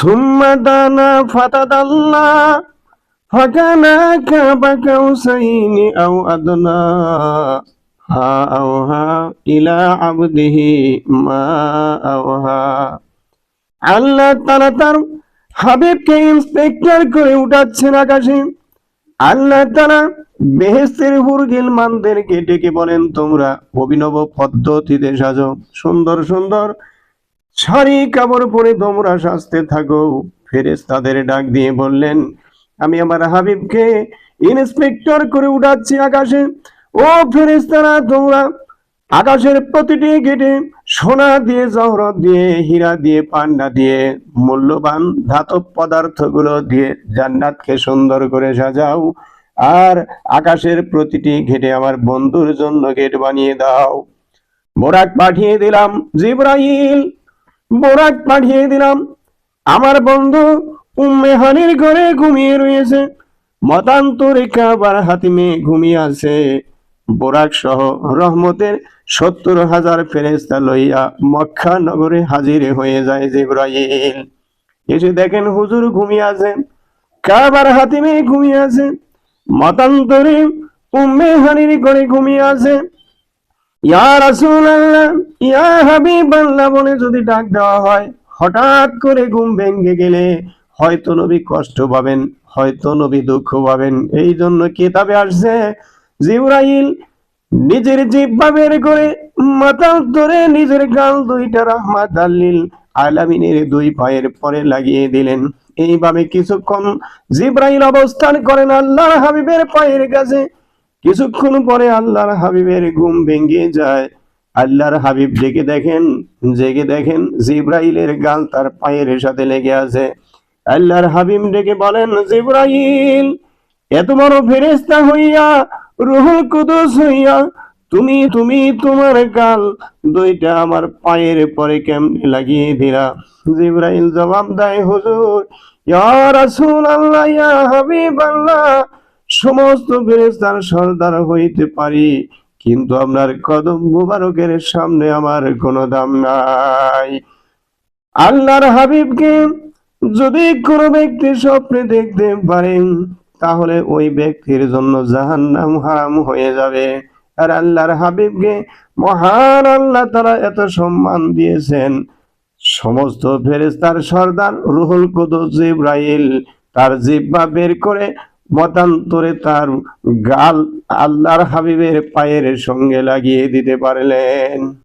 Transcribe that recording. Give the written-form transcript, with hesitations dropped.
সুম্মা দানা ফাতাদাল্লা ফাকানা কাবা কাউসাইনি আও আদনা আওহা ইলা আবদিহি মা আওহা। আল্লাহ তাআলা তার হাবিবকে ইন্সপেক্টর করে উঠাচ্ছেন আকাশে। আল্লাহ তাআলা বেহেশতের হুরগিলমানদেরকে ডেকে বলেন, তোমরা অভিনব পদ্ধতিতে সাজো, সুন্দর সুন্দর শাড়ি কাপড় পরে তোমরা সাজতে থাকো। ফেরেশতাদের ডাক দিয়ে বললেন, আমি আমার হাবিবকে ইন্সপেক্টর করে উঠাচ্ছি আকাশে। ও ফেরেশতারা, তোমরা আকাশের প্রতিটি গেটে সোনা দিয়ে, জহরত দিয়ে, হীরা দিয়ে, পান্ডা দিয়ে, মূল্যবান ধাতব পদার্থগুলো দিয়ে জান্নাতকে সুন্দর করে সাজাও। আর আকাশের প্রতিটি গেটে আমার বন্ধুর জন্য গেট বানিয়ে দাও। বোরাক পাঠিয়ে দিলাম জিবরাইল, বোরাক পাঠিয়ে দিলাম। আমার বন্ধু উম্মে হানির ঘরে ঘুমিয়ে রয়েছে, মতান্তরে কাবার হাতিমে ঘুমিয়ে আছে। বোরাক সহ রহমতের 70,000 ফেরেশতা লইয়া মক্কা নগরে হাজির হয়ে যায় জিবরাইল। এসে দেখেন হুজুর ঘুমিয়ে আছেন, কাবার হাতিমে ঘুমিয়ে আছে, মতান্তরে উম্মে হানির ঘরে ঘুমিয়ে আছে। ইয়া রাসূলুল্লাহ, ইয়া হাবিবাল্লাহ বলে যদি ডাক দেওয়া হয়, হঠাৎ করে ঘুম ভেঙে গেলে হয়তো নবী কষ্ট পাবেন, হয়তো নবী দুঃখ পাবেন। এই জন্য কিতাবে আসছে, জিবরাইল নিজের জিহ্বা বের করে মাথার ধরে নিজের গাল দুইটা রাহমাত লিল আলামিনের দুই পায়ের পরে লাগিয়ে দিলেন। এইভাবে কিছুক্ষণ জিবরাইল অবস্থান করেন আল্লাহর হাবিবের পায়ের কাছে। কিছুক্ষণ পরে আল্লাহর হাবিবের ঘুম ভেঙে যায়। আল্লাহর হাবিব জেগে দেখেন জিবরাইলের গাল তার পায়ের সাথে লেগে আছে। আল্লাহর হাবিব ডেকে বলেন, জিবরাইল, এত বড় ফেরেশতা হইয়া, রূহুল কুদুস হইয়া তুমি তোমার গাল দুইটা আমার পায়ের পরে কেমনে লাগিয়ে দিলা? জিবরাইল জবাব দেয়, হুজুর, ইয়া রাসূলুল্লাহ, ইয়া হাবিবাল্লাহ, সমস্ত ফেরেশতার সর্দার হইতে পারি, কিন্তু আপনার কদম মুবারকের সামনে আমার কোনো দাম নাই। আল্লাহর হাবিবকে যদি কোনো ব্যক্তি স্বপ্নে দেখতে পারেন, তাহলে ওই ব্যক্তির জন্য জাহান্নাম হারাম হয়ে যাবে। আর আল্লাহর হাবিবকে মহান আল্লাহ তাআলা এত সম্মান দিয়েছেন, সমস্ত ফেরেশতার সর্দার রূহুল কুদুস জিবরাইল তার জিহ্বা বের করে মতান্তরে তার গাল আল্লাহর হাবিবের পায়ের সঙ্গে লাগিয়ে দিতে পারলেন।